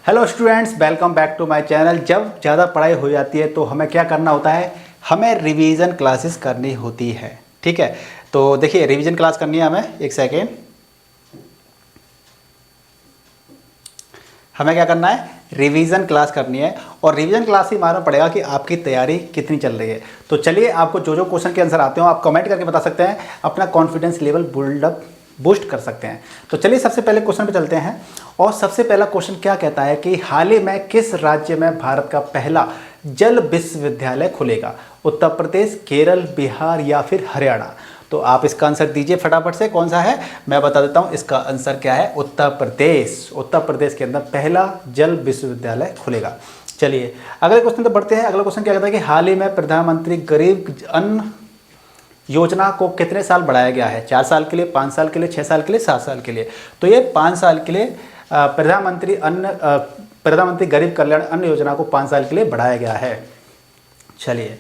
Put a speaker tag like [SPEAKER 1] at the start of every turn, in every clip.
[SPEAKER 1] Hello students, welcome back to my channel. जब ज़्यादा पढ़ाई हो जाती है तो हमें क्या करना होता है, हमें रिवीजन क्लासेस करनी होती है। ठीक है, तो देखिए रिवीजन क्लास करनी है हमें। एक सेकेंड, हमें क्या करना है, रिवीजन क्लास करनी है। और रिवीजन क्लास ही मालूम पड़ेगा कि आपकी तैयारी कितनी चल रही है। तो चलिए, आपको जो जो क्वेश्चन के आंसर आते हो आप कमेंट करके बता सकते हैं, अपना कॉन्फिडेंस लेवल बिल्डअप बूस्ट कर सकते हैं। तो चलिए सबसे पहले क्वेश्चन पे चलते हैं। और सबसे पहला क्वेश्चन क्या कहता है कि हाल ही में किस राज्य में भारत का पहला जल विश्वविद्यालय खुलेगा? उत्तर प्रदेश, केरल, बिहार या फिर हरियाणा? तो आप इसका आंसर दीजिए फटाफट से, कौन सा है मैं बता देता हूं। इसका आंसर क्या है, उत्तर प्रदेश। उत्तर प्रदेश के अंदर पहला जल विश्वविद्यालय खुलेगा। चलिए अगले क्वेश्चन तो बढ़ते हैं। अगला क्वेश्चन क्या कहता है कि हाल ही में प्रधानमंत्री गरीब अन्न योजना को कितने साल बढ़ाया गया है? 4 साल के लिए, 5 साल के लिए, 6 साल के लिए, 7 साल के लिए? तो ये 5 साल के लिए प्रधानमंत्री गरीब कल्याण अन्न योजना को 5 साल के लिए बढ़ाया गया है। चलिए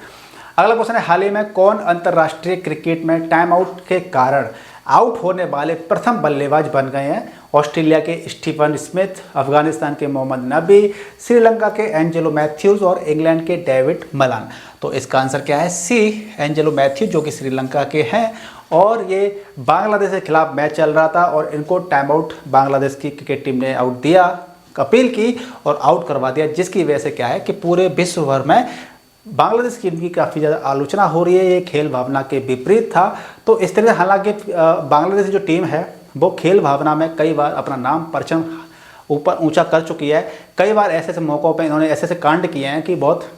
[SPEAKER 1] अगला क्वेश्चन है, हाल ही में कौन अंतर्राष्ट्रीय क्रिकेट में टाइम आउट के कारण आउट होने वाले प्रथम बल्लेबाज बन गए हैं? ऑस्ट्रेलिया के स्टीफन स्मिथ, अफगानिस्तान के मोहम्मद नबी, श्रीलंका के एंजेलो मैथ्यूज और इंग्लैंड के डेविड मलान? तो इसका आंसर क्या है, सी, एंजेलो मैथ्यूज, जो कि श्रीलंका के हैं। और ये बांग्लादेश के खिलाफ मैच चल रहा था और इनको टाइम आउट बांग्लादेश की क्रिकेट टीम ने आउट दिया, अपील की और आउट करवा दिया, जिसकी वजह से क्या है कि पूरे विश्व भर में बांग्लादेश की इनकी काफ़ी ज़्यादा आलोचना हो रही है। ये खेल भावना के विपरीत था। तो इस तरह से हालांकि बांग्लादेश की जो टीम है वो खेल भावना में कई बार अपना नाम परचम ऊपर ऊंचा कर चुकी है। कई बार ऐसे ऐसे मौक़ों पे इन्होंने ऐसे ऐसे कांड किए हैं कि बहुत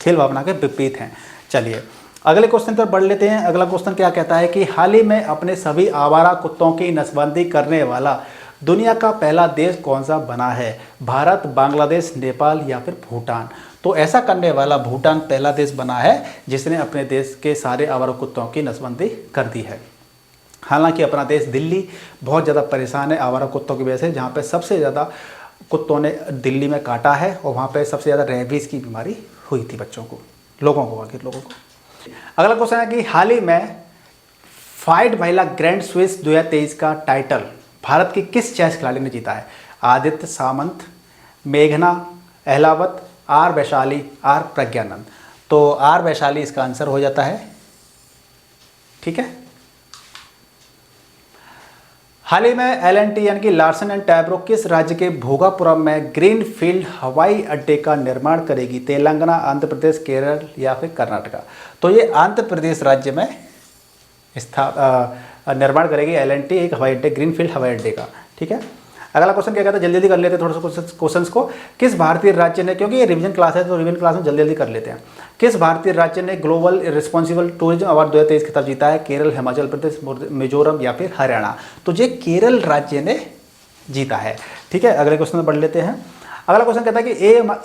[SPEAKER 1] खेल भावना के विपरीत हैं। चलिए अगले क्वेश्चन पर बढ़ लेते हैं। अगला क्वेश्चन क्या कहता है कि हाल ही में अपने सभी आवारा कुत्तों की नसबंदी करने वाला दुनिया का पहला देश कौन सा बना है? भारत, बांग्लादेश, नेपाल या फिर भूटान? तो ऐसा करने वाला भूटान पहला देश बना है जिसने अपने देश के सारे आवारा कुत्तों की नसबंदी कर दी है। हालांकि अपना देश दिल्ली बहुत ज़्यादा परेशान है आवारा कुत्तों की वजह से, जहाँ पे सबसे ज़्यादा कुत्तों ने दिल्ली में काटा है और वहाँ पे सबसे ज़्यादा रेबीज़ की बीमारी हुई थी बच्चों को, लोगों को, आखिर लोगों को। अगला क्वेश्चन है कि हाल ही में फाइड महिला ग्रैंड स्विस 2023 का टाइटल भारत की किस चेस खिलाड़ी ने जीता है? आदित्य सामंत, मेघना अहलावत, आर वैशाली, आर प्रज्ञानंद? तो आर वैशाली इसका आंसर हो जाता है। ठीक है, हाल ही में एल&टी यानी कि लार्सन एंड टैब्रो किस राज्य के भोगापुरम में ग्रीनफील्ड हवाई अड्डे का निर्माण करेगी? तेलंगाना, आंध्र प्रदेश, केरल या फिर कर्नाटका? तो ये आंध्र प्रदेश राज्य में निर्माण करेगी एल&टी एक हवाई अड्डे, ग्रीनफील्ड हवाई अड्डे का। ठीक है, अगला क्वेश्चन क्या कहता है, जल्दी जल्दी कर लेते हैं थोड़ा सा क्वेश्चंस को। किस भारतीय राज्य ने, क्योंकि ये रिवीजन क्लास है तो रिवीजन क्लास में जल्दी जल्दी कर लेते हैं। किस भारतीय राज्य ने ग्लोबल रिस्पॉन्सिबल टूरिज्म अवार्ड 2023 खिताब जीता है? केरल, हिमाचल प्रदेश, मिजोरम या फिर हरियाणा? तो ये केरल राज्य ने जीता है। ठीक है, अगले क्वेश्चन में बढ़ लेते हैं। अगला क्वेश्चन कहता है कि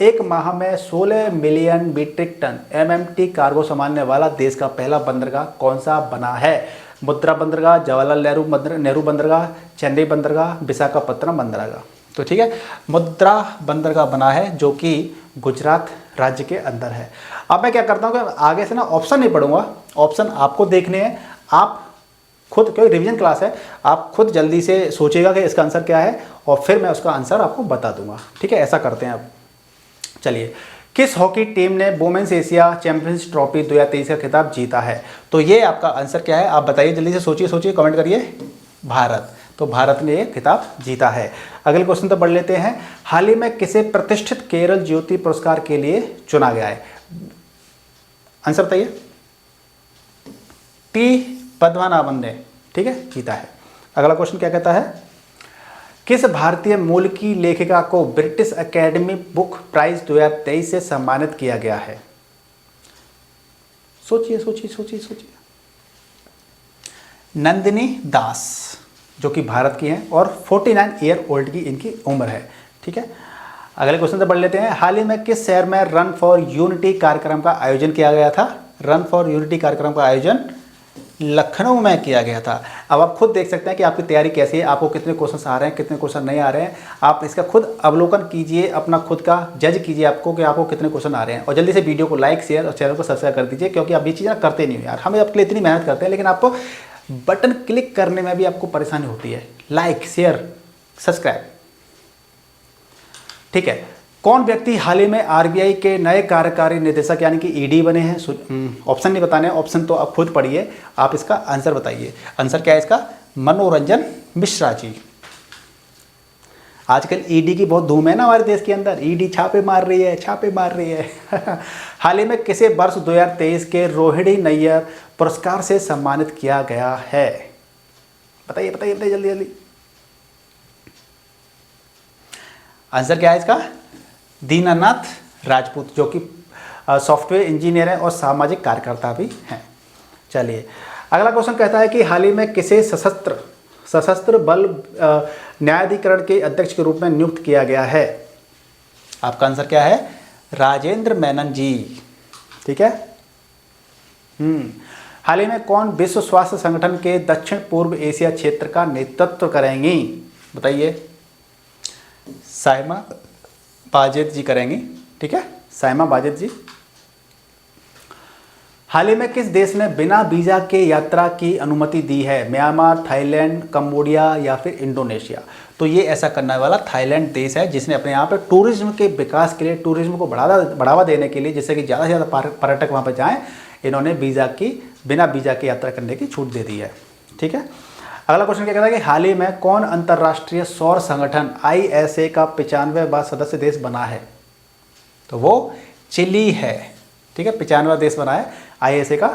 [SPEAKER 1] एक माह में 16 million metric ton MMT cargo संभालने वाला देश का पहला बंदरगाह कौन सा बना है? मुद्रा बंदरगाह, जवाहरलाल नेहरू बंदरगाह, चेन्नई बंदरगाह, विशाखापत्तनम बंदरगाह? तो ठीक है, मुद्रा बंदरगाह बना है जो कि गुजरात राज्य के अंदर है। अब मैं क्या करता हूँ कि आगे से ना ऑप्शन नहीं पढ़ूंगा, ऑप्शन आपको देखने हैं। आप खुद, क्योंकि रिवीजन क्लास है, आप खुद जल्दी से सोचिएगा कि इसका आंसर क्या है और फिर मैं उसका आंसर आपको बता दूंगा। ठीक है, ऐसा करते हैं अब। चलिए, किस हॉकी टीम ने वुमेन्स एशिया चैंपियंस ट्रॉफी 2023 का खिताब जीता है? तो ये आपका आंसर क्या है, आप बताइए, जल्दी से सोचिए सोचिए, कमेंट करिए। भारत। तो भारत ने ये खिताब जीता है। अगले क्वेश्चन तो बढ़ लेते हैं। हाल ही में किसे प्रतिष्ठित केरल ज्योति पुरस्कार के लिए चुना गया है? आंसर बताइए। टी पद्मनाभन ने, ठीक है, जीता है। अगला क्वेश्चन क्या कहता है, किस भारतीय मूल की लेखिका को ब्रिटिश एकेडमी बुक प्राइज 2023 से सम्मानित किया गया है? सोचिए सोचिए सोचिए सोचिए। नंदिनी दास, जो कि भारत की हैं और 49 ईयर ओल्ड की इनकी उम्र है। ठीक है, अगले क्वेश्चन से बढ़ लेते हैं। हाल ही में किस शहर में रन फॉर यूनिटी कार्यक्रम का आयोजन किया गया था? रन फॉर यूनिटी कार्यक्रम का आयोजन लखनऊ में किया गया था। अब आप खुद देख सकते हैं कि आपकी तैयारी कैसी है, आपको कितने क्वेश्चन आ रहे हैं, कितने क्वेश्चन नहीं आ रहे हैं। आप इसका खुद अवलोकन कीजिए, अपना खुद का जज कीजिए आपको कि आपको कितने क्वेश्चन आ रहे हैं। और जल्दी से वीडियो को लाइक, शेयर और चैनल को सब्सक्राइब कर दीजिए, क्योंकि आप ये चीज़ें करते नहीं हो यार। हम आपके लिए इतनी मेहनत करते हैं लेकिन आपको बटन क्लिक करने में भी आपको परेशानी होती है। Like, share, subscribe. ठीक है। कौन व्यक्ति हाल ही में आरबीआई के नए कार्यकारी निदेशक यानी कि ईडी बने हैं? ऑप्शन नहीं बताने, ऑप्शन तो आप खुद पढ़िए, आप इसका आंसर बताइए। आंसर क्या है इसका? मनोरंजन मिश्रा जी। आजकल ईडी की बहुत धूम है ना हमारे देश के अंदर, ईडी छापे मार रही है, छापे मार रही है। हाल ही में किसे वर्ष 2023 के रोहिणी नैयर पुरस्कार से सम्मानित किया गया है? बताइए बताइए बताइए जल्दी जल्दी। आंसर क्या है इसका? दीनानाथ राजपूत, जो कि सॉफ्टवेयर इंजीनियर हैं और सामाजिक कार्यकर्ता भी हैं। चलिए अगला क्वेश्चन कहता है कि हाल ही में किसे सशस्त्र बल न्यायाधिकरण के अध्यक्ष के रूप में नियुक्त किया गया है? आपका आंसर क्या है? राजेंद्र मेनन जी। ठीक है। हाल ही में कौन विश्व स्वास्थ्य संगठन के दक्षिण पूर्व एशिया क्षेत्र का नेतृत्व करेंगी? बताइए। साइमा बाजेद जी करेंगी। ठीक है, साइमा बाजेद जी। हाल ही में किस देश ने बिना वीजा के यात्रा की अनुमति दी है? म्यांमार, थाईलैंड, कंबोडिया या फिर इंडोनेशिया? तो ये ऐसा करने वाला थाईलैंड देश है, जिसने अपने यहाँ पे टूरिज्म के विकास के लिए, टूरिज्म को बढ़ावा देने के लिए, जिससे कि ज़्यादा से ज़्यादा पर्यटक वहाँ पर जाएं, इन्होंने बिना वीजा की यात्रा करने की छूट दे दी है। ठीक है। अगला क्वेश्चन क्या कहता है कि हाल ही में कौन अंतर्राष्ट्रीय सौर संगठन ISA का 95वां सदस्य देश बना है? तो वो चिली है। ठीक है, 95वां देश बना है ISA का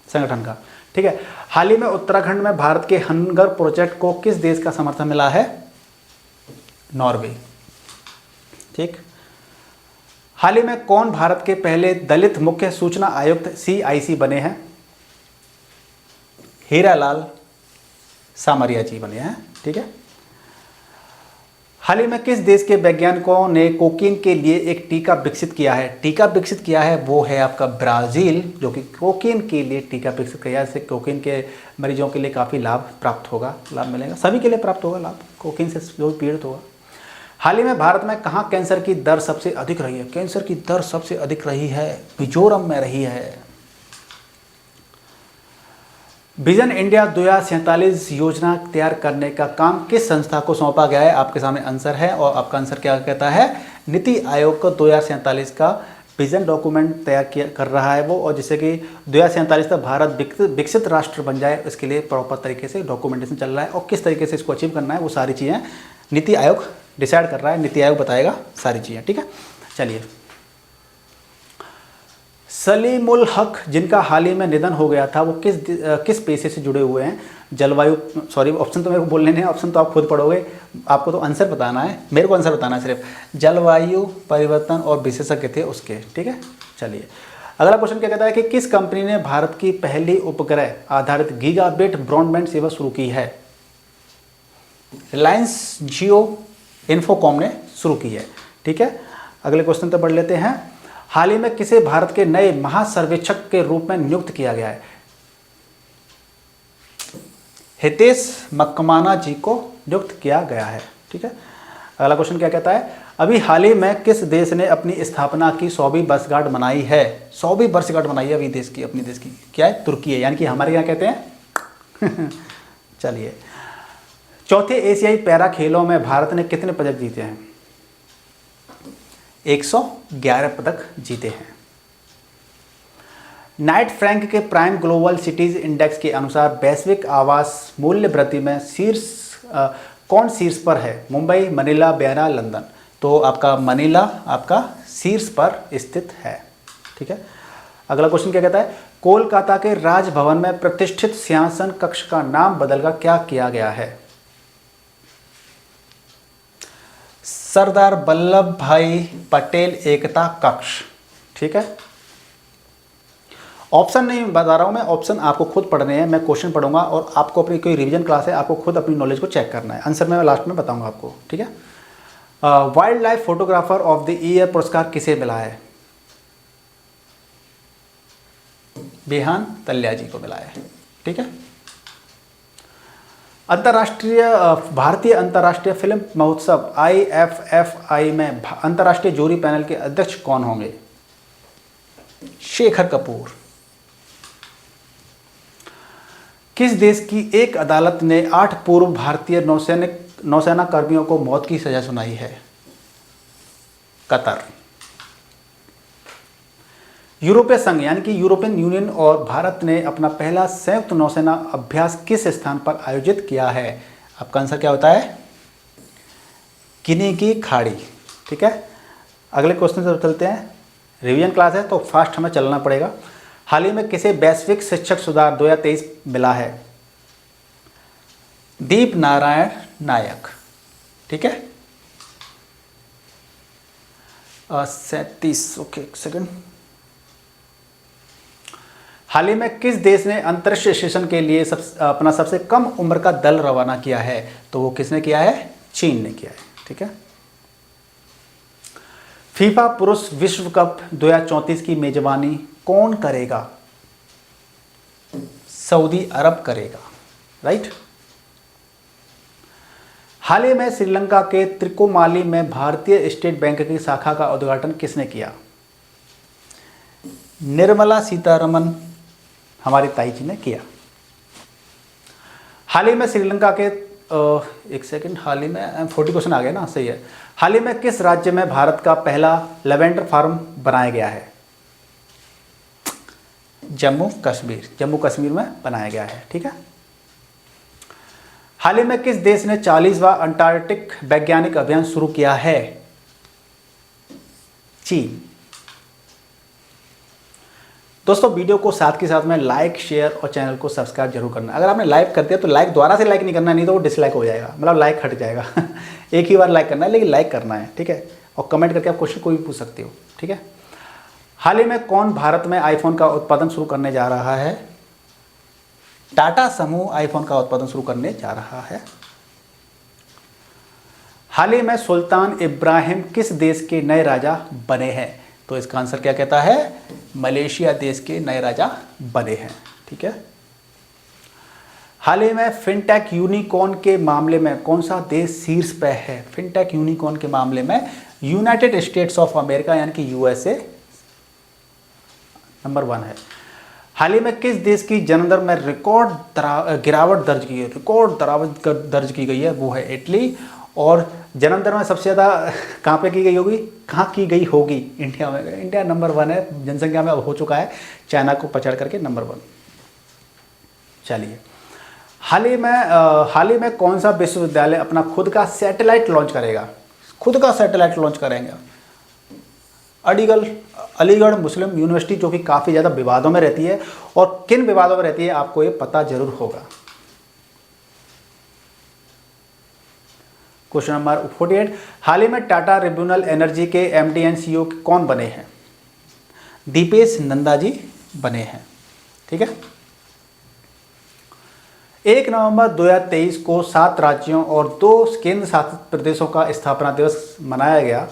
[SPEAKER 1] संगठन का। ठीक है। हाल ही में उत्तराखंड में भारत के हंगर प्रोजेक्ट को किस देश का समर्थन मिला है? नॉर्वे। ठीक। हाल ही में कौन भारत के पहले दलित मुख्य सूचना आयुक्त CIC बने हैं? हीरालाल सामरिया जी बने हैं। ठीक है। हाल ही में किस देश के वैज्ञानिकों ने कोकीन के लिए एक टीका विकसित किया है? टीका विकसित किया है वो है आपका ब्राज़ील, जो कि कोकीन के लिए टीका विकसित किया है। इससे कोकीन के मरीजों के लिए काफ़ी लाभ प्राप्त होगा, लाभ मिलेगा, सभी के लिए प्राप्त होगा लाभ, कोकीन से जो पीड़ित होगा। हाल ही में भारत में कहाँ कैंसर की दर सबसे अधिक रही है? कैंसर की दर सबसे अधिक रही है मिजोरम में रही है। विजन इंडिया 2047 योजना तैयार करने का काम किस संस्था को सौंपा गया है? आपके सामने आंसर है, और आपका आंसर क्या कहता है? नीति आयोग को 2047 का विजन डॉक्यूमेंट तैयार कर रहा है वो, और जिससे कि 2047 तक भारत विकसित राष्ट्र बन जाए, इसके लिए प्रॉपर तरीके से डॉक्यूमेंटेशन चल रहा है, और किस तरीके से इसको अचीव करना है वो सारी चीज़ें नीति आयोग डिसाइड कर रहा है, नीति आयोग बताएगा सारी चीज़ें। ठीक है। चलिए, सलीमुल हक जिनका हाल ही में निधन हो गया था, वो किस पेशे से जुड़े हुए हैं? जलवायु, सॉरी ऑप्शन तो मेरे को बोलने नहीं है, ऑप्शन तो आप खुद पढ़ोगे, आपको तो आंसर बताना है, मेरे को आंसर बताना है सिर्फ। जलवायु परिवर्तन और विशेषज्ञ थे उसके। ठीक है। चलिए अगला क्वेश्चन क्या कहता है कि किस कंपनी ने भारत की पहली उपग्रह आधारित गीगाबिट ब्रॉडबैंड सेवा शुरू की है? रिलायंस जियो इन्फोकॉम ने शुरू की है। ठीक है। अगले क्वेश्चन तो पढ़ लेते हैं। हाल ही में किसे भारत के नए महासर्वेक्षक के रूप में नियुक्त किया गया है? हितेश मकमाना जी को नियुक्त किया गया है। ठीक है। अगला क्वेश्चन क्या कहता है? अभी हाल ही में किस देश ने अपनी स्थापना की 100वीं वर्षगांठ मनाई है? 100वीं वर्षगांठ मनाई है अभी अपनी देश की क्या है? तुर्की है, यानी कि हमारे यहाँ कहते हैं। चलिए, चौथे एशियाई पैरा खेलों में भारत ने कितने पदक जीते हैं? 111 पदक जीते हैं। नाइट फ्रैंक के प्राइम ग्लोबल सिटीज इंडेक्स के अनुसार वैश्विक आवास मूल्य वृद्धि में कौन शीर्ष पर है? Mumbai, Manila, Vienna, London? तो आपका मनीला आपका शीर्ष पर स्थित है। ठीक है। अगला क्वेश्चन क्या कहता है? कोलकाता के राजभवन में प्रतिष्ठित सिंहासन कक्ष का नाम बदलकर क्या किया गया है? सरदार वल्लभ भाई पटेल एकता कक्ष। ठीक है। ऑप्शन नहीं बता रहा हूं मैं, ऑप्शन आपको खुद पढ़ने हैं, मैं क्वेश्चन पढ़ूंगा और आपको अपनी कोई रिवीजन क्लास है, आपको खुद अपनी नॉलेज को चेक करना है। आंसर मैं लास्ट में बताऊंगा आपको। ठीक है। Wild life photographer of the year पुरस्कार किसे मिला है? बिहान तल्या जी को मिला है। ठीक है। भारतीय अंतर्राष्ट्रीय फिल्म महोत्सव IFFI में अंतर्राष्ट्रीय जूरी पैनल के अध्यक्ष कौन होंगे? शेखर कपूर। किस देश की एक अदालत ने 8 पूर्व भारतीय नौसेना कर्मियों को मौत की सजा सुनाई है? कतर। यूरोपीय संघ यानी कि यूरोपियन यूनियन और भारत ने अपना पहला संयुक्त नौसेना अभ्यास किस स्थान पर आयोजित किया है? आपका आंसर क्या होता है? गिनी की खाड़ी। ठीक है, अगले क्वेश्चन से चलते हैं। रिवीजन क्लास है तो फास्ट हमें चलना पड़ेगा। हाल ही में किसे वैश्विक शिक्षक सुधार 2023 मिला है? दीप नारायण नायक। ठीक है, 37। ओके, एक सेकंड। हाल ही में किस देश ने अंतरिक्ष स्टेशन के लिए अपना सबसे कम उम्र का दल रवाना किया है? तो वो किसने किया है? चीन ने किया है। ठीक है, फीफा पुरुष विश्व कप 2034 की मेजबानी कौन करेगा? सऊदी अरब करेगा। राइट। हाल ही में श्रीलंका के त्रिकोमाली में भारतीय स्टेट बैंक की शाखा का उद्घाटन किसने किया? निर्मला सीतारमन, हमारी ताई जी ने किया। हाल ही में श्रीलंका के एक सेकंड, हाल ही में 40 क्वेश्चन आ गए ना, सही है। हाल ही में किस राज्य में भारत का पहला लेवेंडर फार्म बनाया गया है? जम्मू कश्मीर। जम्मू कश्मीर में बनाया गया है। ठीक है, हाल ही में किस देश ने 40वां अंटार्कटिक वैज्ञानिक अभियान शुरू किया है? चीन। दोस्तों, वीडियो को साथ के साथ में लाइक, शेयर और चैनल को सब्सक्राइब जरूर करना। अगर आपने लाइक कर दिया तो लाइक दोबारा से लाइक नहीं करना, नहीं तो वो डिसलाइक हो जाएगा, मतलब लाइक हट जाएगा। एक ही बार लाइक करना है, लेकिन लाइक करना है। ठीक है, और कमेंट करके आप क्वेश्चन कोई भी पूछ सकते हो। ठीक है, हाल ही में कौन भारत में आईफोन का उत्पादन शुरू करने जा रहा है? टाटा समूह आईफोन का उत्पादन शुरू करने जा रहा है। हाल ही में सुल्तान इब्राहिम किस देश के नए राजा बने हैं? तो इसका आंसर क्या कहता है? मलेशिया देश के नए राजा बने हैं। ठीक है, हाल ही में फिनटेक यूनिकॉर्न के मामले में कौन सा देश शीर्ष पे है? फिनटेक यूनिकॉर्न के मामले में यूनाइटेड स्टेट्स ऑफ अमेरिका यानी कि यूएसए नंबर 1 है। हाल ही में किस देश की जन्म दर में रिकॉर्ड गिरावट दर्ज की है? रिकॉर्ड दर्ज की गई है, वो है इटली। और जन्म दर में सबसे ज़्यादा कहाँ पे की गई होगी? कहाँ की गई होगी? इंडिया में। इंडिया नंबर 1 है, जनसंख्या में अब हो चुका है, चाइना को पछाड़ करके नंबर 1। चलिए, हाल ही में कौन सा विश्वविद्यालय अपना खुद का सैटेलाइट लॉन्च करेगा? खुद का सैटेलाइट लॉन्च करेंगे? अलीगढ़ मुस्लिम यूनिवर्सिटी, जो कि काफ़ी ज़्यादा विवादों में रहती है। और किन विवादों में रहती है आपको ये पता जरूर होगा। क्वेश्चन नंबर 48, हाल ही में टाटा रिन्यूएबल एनर्जी के एमडी एंड सीईओ कौन बने हैं? दीपेश नंदा जी बने हैं। ठीक है, 1 नवंबर 2023 को 7 राज्यों और 2 केंद्र शासित प्रदेशों का स्थापना दिवस मनाया गया,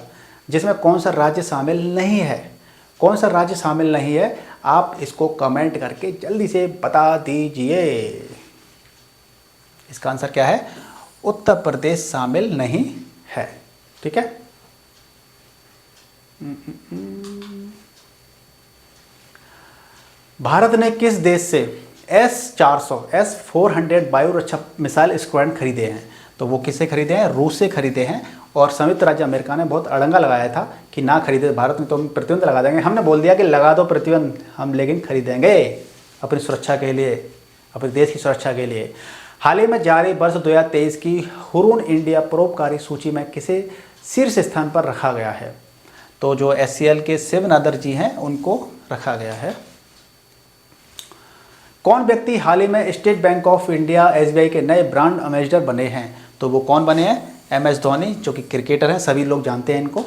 [SPEAKER 1] जिसमें कौन सा राज्य शामिल नहीं है? कौन सा राज्य शामिल नहीं है? आप इसको कमेंट करके जल्दी से बता दीजिए। इसका आंसर क्या है? उत्तर प्रदेश शामिल नहीं है। ठीक है, भारत ने किस देश से S-400 वायु रक्षा मिसाइल स्क्वाड्रन खरीदे हैं? तो वो किससे खरीदे हैं? रूस से खरीदे हैं। और संयुक्त राज्य अमेरिका ने बहुत अड़ंगा लगाया था कि ना खरीदे, भारत में तो हम प्रतिबंध लगा देंगे। हमने बोल दिया कि लगा दो प्रतिबंध हम, लेकिन खरीदेंगे अपनी सुरक्षा के लिए, अपने देश की सुरक्षा के लिए। हाल ही में जारी वर्ष 2023 की हुरून इंडिया परोपकारी सूची में किसे शीर्ष स्थान पर रखा गया है? तो जो SCL के शिव नादर जी हैं उनको रखा गया है। कौन व्यक्ति हाल ही में state bank of India SBI के नए ब्रांड एम्बेसडर बने हैं? तो वो कौन बने हैं? MS धोनी, जो कि क्रिकेटर हैं, सभी लोग जानते हैं इनको।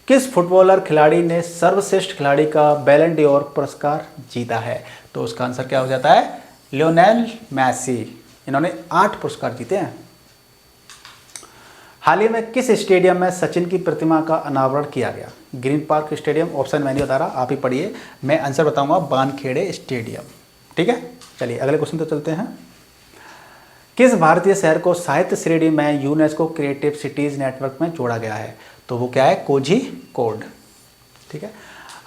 [SPEAKER 1] किस फुटबॉलर खिलाड़ी ने सर्वश्रेष्ठ खिलाड़ी का बैलन ड'ओर पुरस्कार जीता है? तो उसका आंसर क्या हो जाता है? लियोनेल मैसी। इन्होंने 8 पुरस्कार जीते हैं। हाल ही में किस स्टेडियम में सचिन की प्रतिमा का अनावरण किया गया? ग्रीन पार्क स्टेडियम, ऑप्शन मैंने बता रहा, आप ही पढ़िए, मैं आंसर बताऊंगा, बानखेड़े स्टेडियम। ठीक है, चलिए अगले क्वेश्चन पे चलते हैं। किस भारतीय शहर को साहित्य श्रेणी में यूनेस्को क्रिएटिव सिटीज नेटवर्क में जोड़ा गया है? तो वो क्या है? कोझिकोड। ठीक है,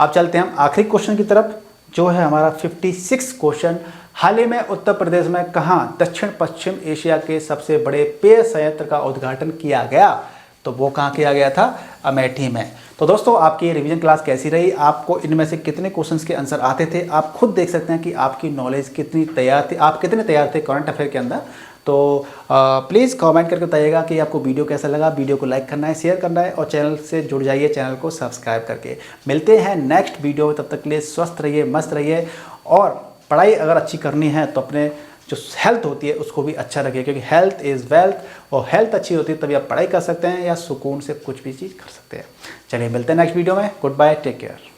[SPEAKER 1] अब चलते हैं हम आखिरी क्वेश्चन की तरफ, जो है हमारा 56 क्वेश्चन। हाल ही में उत्तर प्रदेश में कहाँ दक्षिण पश्चिम एशिया के सबसे बड़े पेय संयंत्र का उद्घाटन किया गया? तो वो कहाँ किया गया था, अमेठी में। तो दोस्तों आपकी रिवीजन क्लास कैसी रही, आपको इनमें से कितने क्वेश्चंस के आंसर आते थे, आप खुद देख सकते हैं कि आपकी नॉलेज कितनी तैयार थी, आप कितने तैयार थे करंट अफेयर के अंदर। तो प्लीज़ कमेंट करके बताइएगा कि आपको वीडियो कैसा लगा। वीडियो को लाइक करना है, शेयर करना है और चैनल से जुड़ जाइए, चैनल को सब्सक्राइब करके। मिलते हैं नेक्स्ट वीडियो में, तब तक के लिए स्वस्थ रहिए, मस्त रहिए। और पढ़ाई अगर अच्छी करनी है तो अपने जो हेल्थ होती है उसको भी अच्छा रखिए, क्योंकि हेल्थ इज़ वेल्थ, और हेल्थ अच्छी होती है तभी आप पढ़ाई कर सकते हैं या सुकून से कुछ भी चीज़ कर सकते हैं। चलिए मिलते हैं नेक्स्ट वीडियो में। Good bye, take care.